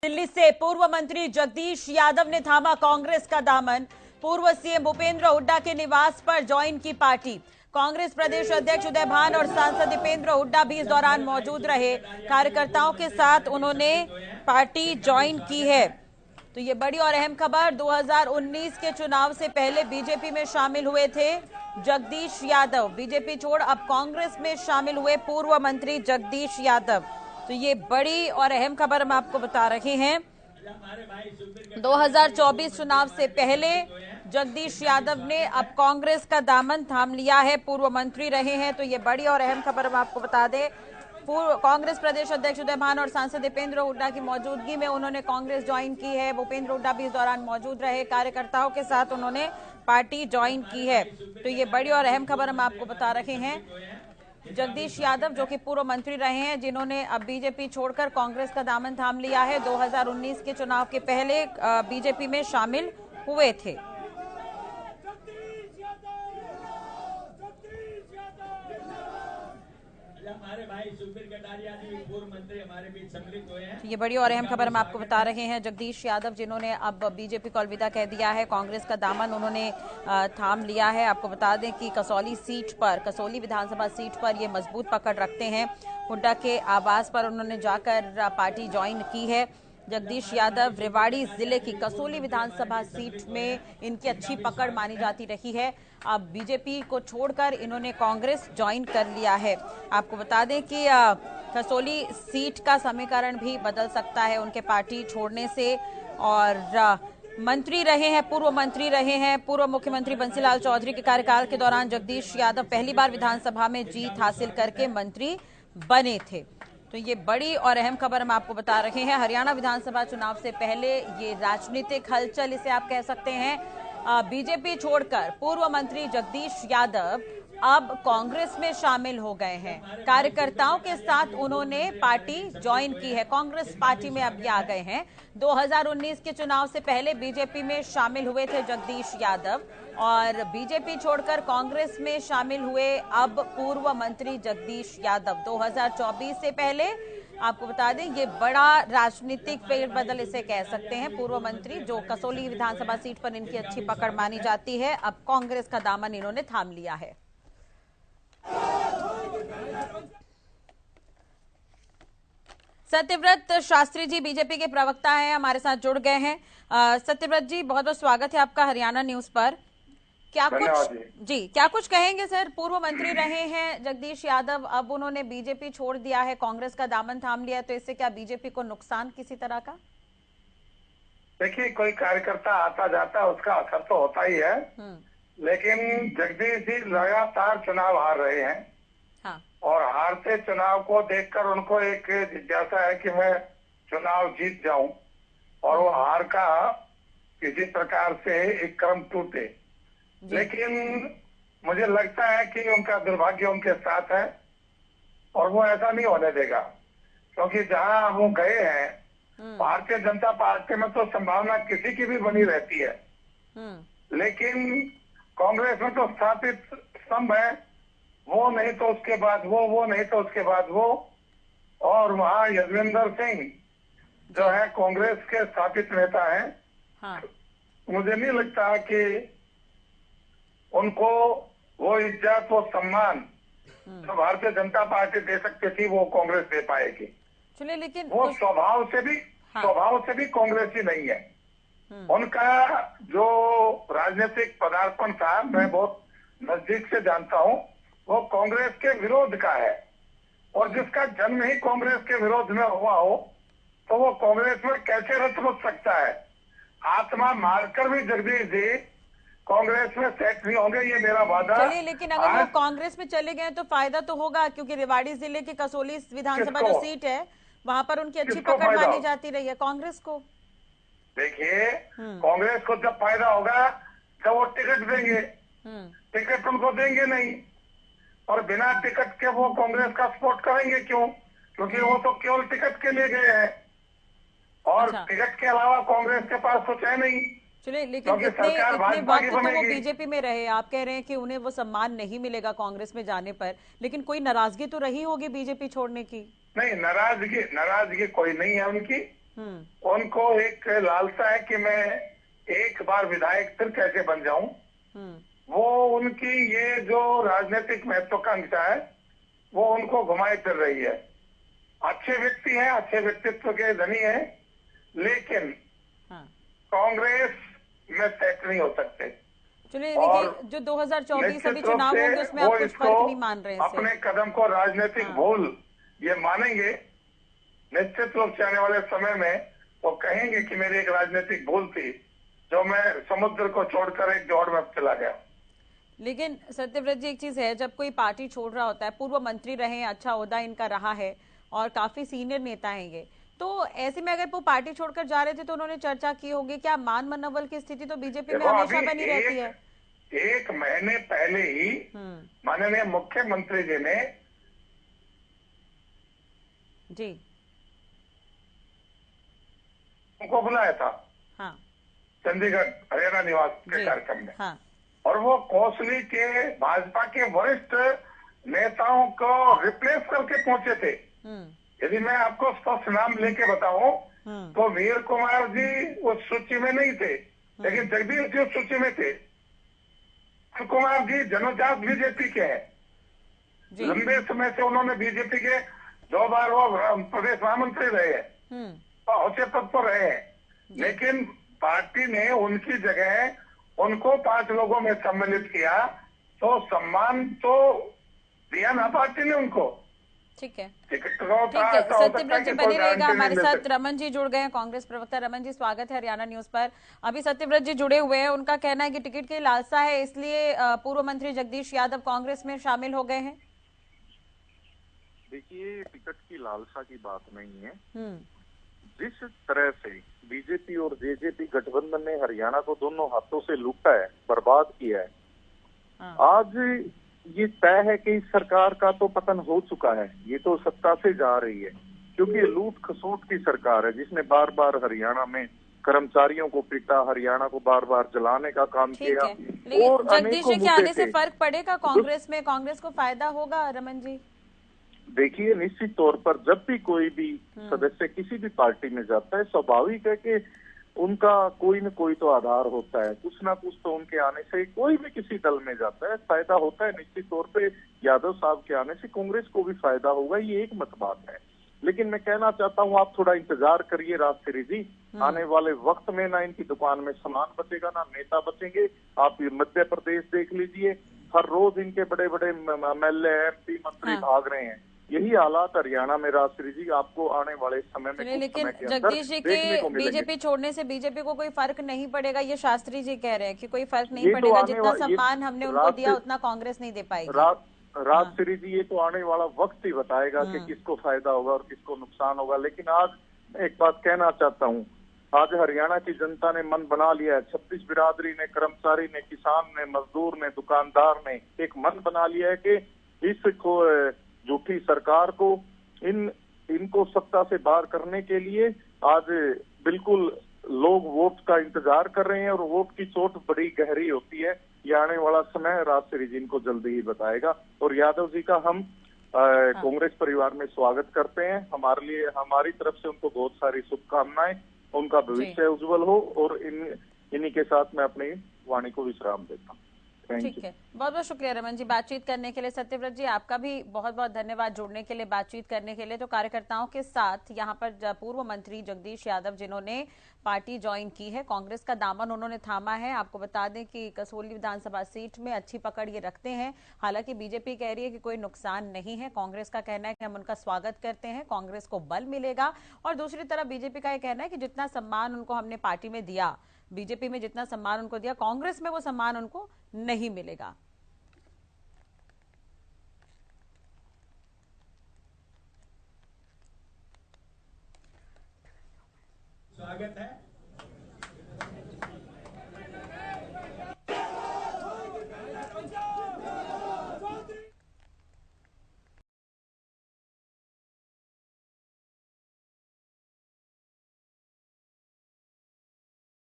दिल्ली से पूर्व मंत्री जगदीश यादव ने थामा कांग्रेस का दामन। पूर्व सीएम भूपेंद्र हुड्डा के निवास पर ज्वाइन की पार्टी। कांग्रेस प्रदेश अध्यक्ष उदय भान और सांसद दीपेंद्र हुड्डा भी इस दौरान मौजूद रहे। कार्यकर्ताओं के साथ उन्होंने पार्टी ज्वाइन की है। तो ये बड़ी और अहम खबर, 2019 के चुनाव से पहले बीजेपी में शामिल हुए थे जगदीश यादव। बीजेपी छोड़ अब कांग्रेस में शामिल हुए पूर्व मंत्री जगदीश यादव। तो ये बड़ी और अहम खबर हम आपको बता रहे हैं। 2024 चुनाव से पहले जगदीश यादव ने अब कांग्रेस का दामन थाम लिया है, पूर्व मंत्री रहे हैं। तो ये बड़ी और अहम खबर हम आपको बता दें। पूर्व कांग्रेस प्रदेश अध्यक्ष उदय भान और सांसद दीपेंद्र हुड्डा की मौजूदगी में उन्होंने कांग्रेस ज्वाइन की है। भूपेंद्र हुड्डा भी इस दौरान मौजूद रहे। कार्यकर्ताओं के साथ उन्होंने पार्टी ज्वाइन की है। तो ये बड़ी और अहम खबर हम आपको बता रहे हैं। जगदीश यादव जो कि पूर्व मंत्री रहे हैं, जिन्होंने अब बीजेपी छोड़कर कांग्रेस का दामन थाम लिया है, 2019 के चुनाव के पहले बीजेपी में शामिल हुए थे। हमारे भाई सुखबीर कटारिया जी पूर्व मंत्री हमारे बीच सम्मिलित हुए हैं। ये बड़ी और अहम खबर हम आपको बता रहे हैं। जगदीश यादव जिन्होंने अब बीजेपी को अलविदा कह दिया है, कांग्रेस का दामन उन्होंने थाम लिया है। आपको बता दें कि कसौली विधानसभा सीट पर ये मजबूत पकड़ रखते हैं। हुड्डा के आवास पर उन्होंने जाकर पार्टी ज्वाइन की है। जगदीश यादव रेवाड़ी जिले की कसौली विधानसभा सीट में इनकी अच्छी पकड़ मानी जाती रही है। अब बीजेपी को छोड़कर इन्होंने कांग्रेस ज्वाइन कर लिया है। आपको बता दें कि कसौली सीट का समीकरण भी बदल सकता है उनके पार्टी छोड़ने से। और मंत्री रहे हैं, पूर्व मंत्री रहे हैं। पूर्व मुख्यमंत्री बंसीलाल चौधरी के कार्यकाल के दौरान जगदीश यादव पहली बार विधानसभा में जीत हासिल करके मंत्री बने थे। तो ये बड़ी और अहम खबर हम आपको बता रहे हैं। हरियाणा विधानसभा चुनाव से पहले ये राजनीतिक हलचल इसे आप कह सकते हैं। बीजेपी छोड़कर पूर्व मंत्री जगदीश यादव अब कांग्रेस में शामिल हो गए हैं। कार्यकर्ताओं के साथ उन्होंने पार्टी ज्वाइन की है, कांग्रेस पार्टी में अब ये आ गए हैं। 2019 के चुनाव से पहले बीजेपी में शामिल हुए थे जगदीश यादव और बीजेपी छोड़कर कांग्रेस में शामिल हुए अब पूर्व मंत्री जगदीश यादव। 2024 से पहले आपको बता दें ये बड़ा राजनीतिक फेरबदल इसे कह सकते हैं। पूर्व मंत्री जो कसौली विधानसभा सीट पर इनकी अच्छी पकड़ मानी जाती है, अब कांग्रेस का दामन इन्होंने थाम लिया है। सत्यव्रत शास्त्री जी बीजेपी के प्रवक्ता हैं, हमारे साथ जुड़ गए हैं। सत्यव्रत जी, बहुत बहुत स्वागत है आपका हरियाणा न्यूज पर। क्या कुछ कहेंगे सर? पूर्व मंत्री रहे हैं जगदीश यादव, अब उन्होंने बीजेपी छोड़ दिया है, कांग्रेस का दामन थाम लिया, तो इससे क्या बीजेपी को नुकसान किसी तरह का? देखिए, कोई कार्यकर्ता आता जाता है उसका असर तो होता ही है, लेकिन जगदीश जी लगातार चुनाव हार रहे हैं। हाँ। और हारते चुनाव को देखकर उनको एक जिज्ञासा है कि मैं चुनाव जीत जाऊं और वो हार का किसी प्रकार से एक क्रम टूटे। लेकिन मुझे लगता है कि उनका दुर्भाग्य उनके साथ है और वो ऐसा नहीं होने देगा, क्योंकि जहां वो गए हैं भारतीय जनता पार्टी में तो संभावना किसी की भी बनी रहती है, लेकिन कांग्रेस में तो स्थापित स्तंभ है, वो नहीं तो उसके बाद वो नहीं तो उसके बाद वो। और वहाँ यशविंदर सिंह जो है कांग्रेस के स्थापित नेता हैं। हाँ। मुझे नहीं लगता कि उनको वो इज्जत वो सम्मान जो भारतीय जनता पार्टी दे सकती थी वो कांग्रेस दे पाएगी। चलिए, लेकिन वो स्वभाव से भी कांग्रेसी नहीं है। उनका जो राजनीतिक पदार्पण था, मैं बहुत नजदीक से जानता हूँ, वो कांग्रेस के विरोध का है। और जिसका जन्म ही कांग्रेस के विरोध में हुआ हो तो वो कांग्रेस में कैसे रत बच सकता है? आत्मा मारकर भी जगदीश जी कांग्रेस में सेट नहीं होंगे, ये मेरा वादा। चलिए, लेकिन अगर वो कांग्रेस में चले गए तो फायदा तो होगा, क्योंकि रेवाड़ी जिले की कसौली विधानसभा जो सीट है वहां पर उनकी अच्छी पकड़ मानी जाती रही है। कांग्रेस को देखिए, कांग्रेस को जब फायदा होगा जब वो टिकट देंगे, टिकट उनको देंगे नहीं, और बिना टिकट के वो कांग्रेस का सपोर्ट करेंगे क्यों? क्योंकि वो तो केवल टिकट के लिए गए हैं और टिकट के अलावा कांग्रेस के पास कुछ है नहीं। चलिए, लेकिन इतने वक्त तो वो बीजेपी में रहे, आप कह रहे हैं कि उन्हें वो सम्मान नहीं मिलेगा कांग्रेस में जाने पर, लेकिन कोई नाराजगी तो रही होगी बीजेपी छोड़ने की? नहीं, नाराजगी कोई नहीं है उनकी। उनको एक लालसा है कि मैं एक बार विधायक फिर कैसे बन जाऊं। वो उनकी ये जो राजनीतिक महत्वाकांक्षा है वो उनको घुमाए फिर रही है। अच्छे व्यक्ति हैं, अच्छे व्यक्तित्व के धनी हैं, लेकिन कांग्रेस में सेट नहीं हो सकते। चलिए और देखिए, जो 2024 अभी निश्चित रूप चुनाव से होंगे उसमें वो आप कुछ इसको फर्क नहीं मान रहे हैं इससे। अपने कदम को राजनीतिक भूल ये मानेंगे। निश्चित रूप से आने वाले समय में वो कहेंगे कि मेरी एक राजनीतिक भूल थी जो मैं समुद्र को छोड़कर एक दौड़ में चला गया। लेकिन सत्यव्रत जी, एक चीज है, जब कोई पार्टी छोड़ रहा होता है, पूर्व मंत्री रहे, अच्छा ओहदा इनका रहा है और काफी सीनियर नेता हैं ये, तो ऐसे में अगर वो पार्टी छोड़कर जा रहे थे तो उन्होंने चर्चा की होगी। क्या मान मनोबल की स्थिति तो बीजेपी में देखो, हमेशा अभी बनी रहती है। एक महीने पहले ही माननीय मुख्यमंत्री जी ने जी उनको बुलाया था। हाँ। चंडीगढ़ हरियाणा निवास के कार्यक्रम में। हाँ। और वो कोसली के भाजपा के वरिष्ठ नेताओं को रिप्लेस करके पहुंचे थे। यदि मैं आपको स्पष्ट नाम लेके बताऊं तो वीर कुमार जी उस सूची में नहीं थे, लेकिन जगदीश जी उस सूची में थे। वीर कुमार जी जन्मजात बीजेपी के हैं। लंबे समय से उन्होंने बीजेपी के 2 बार वो प्रदेश महामंत्री रहे हैं, ऊंचे पद पर रहे हैं, लेकिन पार्टी ने उनकी जगह उनको 5 लोगों में सम्मिलित किया, तो सम्मान तो दिया ना पार्टी ने उनको। ठीक है, टिकट ठीक है। सत्यव्रत जी बने रहेगा हमारे साथ। रमन जी जुड़ गए हैं, कांग्रेस प्रवक्ता। रमन जी, स्वागत है हरियाणा न्यूज पर। अभी सत्यव्रत जी जुड़े हुए हैं, उनका कहना है कि टिकट की लालसा है, इसलिए पूर्व मंत्री जगदीश यादव कांग्रेस में शामिल हो गए हैं। देखिए, टिकट की लालसा की बात नहीं है। जिस तरह से बीजेपी और जेजेपी गठबंधन ने हरियाणा को दोनों हाथों से लूटा है, बर्बाद किया है, आज ये तय है कि इस सरकार का तो पतन हो चुका है, ये तो सत्ता से जा रही है, क्योंकि लूट खसोट की सरकार है जिसने बार बार हरियाणा में कर्मचारियों को पीटा, हरियाणा को बार बार जलाने का काम किया। और जगदीश जी के आने से फर्क पड़ेगा कांग्रेस में, कांग्रेस को फायदा होगा? रमन जी देखिए, निश्चित तौर पर जब भी कोई भी सदस्य किसी भी पार्टी में जाता है, स्वाभाविक है कि उनका कोई न कोई तो आधार होता है, कुछ ना कुछ तो उनके आने से कोई भी किसी दल में जाता है फायदा होता है। निश्चित तौर पे यादव साहब के आने से कांग्रेस को भी फायदा होगा, ये एक मत बात है। लेकिन मैं कहना चाहता हूँ, आप थोड़ा इंतजार करिए राजश्री जी, आने वाले वक्त में ना इनकी दुकान में सामान बचेगा, ना नेता बचेंगे। आप मध्य प्रदेश देख लीजिए, हर रोज इनके बड़े बड़े MLA MP मंत्री भाग रहे हैं। यही हालात हरियाणा में राजश्री जी आपको आने वाले समय में लेकिन जगदीश जी के बीजेपी छोड़ने से बीजेपी को कोई फर्क नहीं पड़ेगा, ये शास्त्री जी कह रहे हैं कि कोई फर्क नहीं पड़ेगा, जितना सम्मान हमने उनको दिया उतना कांग्रेस नहीं दे पाएगी। राजश्री जी, ये तो आने वाला वक्त ही बताएगा कि किसको फायदा होगा और किसको नुकसान होगा। लेकिन आज एक बात कहना चाहता हूँ, आज हरियाणा की जनता ने मन बना लिया है, 36 बिरादरी ने, कर्मचारी ने, किसान ने, मजदूर ने, दुकानदार ने एक मन बना लिया है कि इस झूठी सरकार को इनको सत्ता से बाहर करने के लिए आज बिल्कुल लोग वोट का इंतजार कर रहे हैं, और वोट की चोट बड़ी गहरी होती है। ये आने वाला समय राजश्री जी इनको जल्दी ही बताएगा। और यादव जी का हम कांग्रेस परिवार में स्वागत करते हैं। हमारे लिए, हमारी तरफ से उनको बहुत सारी शुभकामनाएं, उनका भविष्य उज्जवल हो, और इन्हीं के साथ मैं अपनी वाणी को विश्राम देता हूँ। ठीक है, बहुत बहुत शुक्रिया रमन जी बातचीत करने के लिए। सत्यव्रत जी, आपका भी बहुत बहुत धन्यवाद जुड़ने के लिए, बातचीत करने के लिए। तो कार्यकर्ताओं के साथ यहाँ पर पूर्व मंत्री जगदीश यादव, जिन्होंने पार्टी ज्वाइन की है, कांग्रेस का दामन उन्होंने थामा है। आपको बता दें कि कसौली विधानसभा सीट में अच्छी पकड़ ये रखते हैं। हालांकि बीजेपी कह रही है कि कोई नुकसान नहीं है, कांग्रेस का कहना है कि हम उनका स्वागत करते हैं, कांग्रेस को बल मिलेगा। और दूसरी तरफ बीजेपी का यह कहना है कि जितना सम्मान उनको हमने पार्टी में दिया, बीजेपी में जितना सम्मान उनको दिया, कांग्रेस में वो सम्मान उनको नहीं मिलेगा। स्वागत है।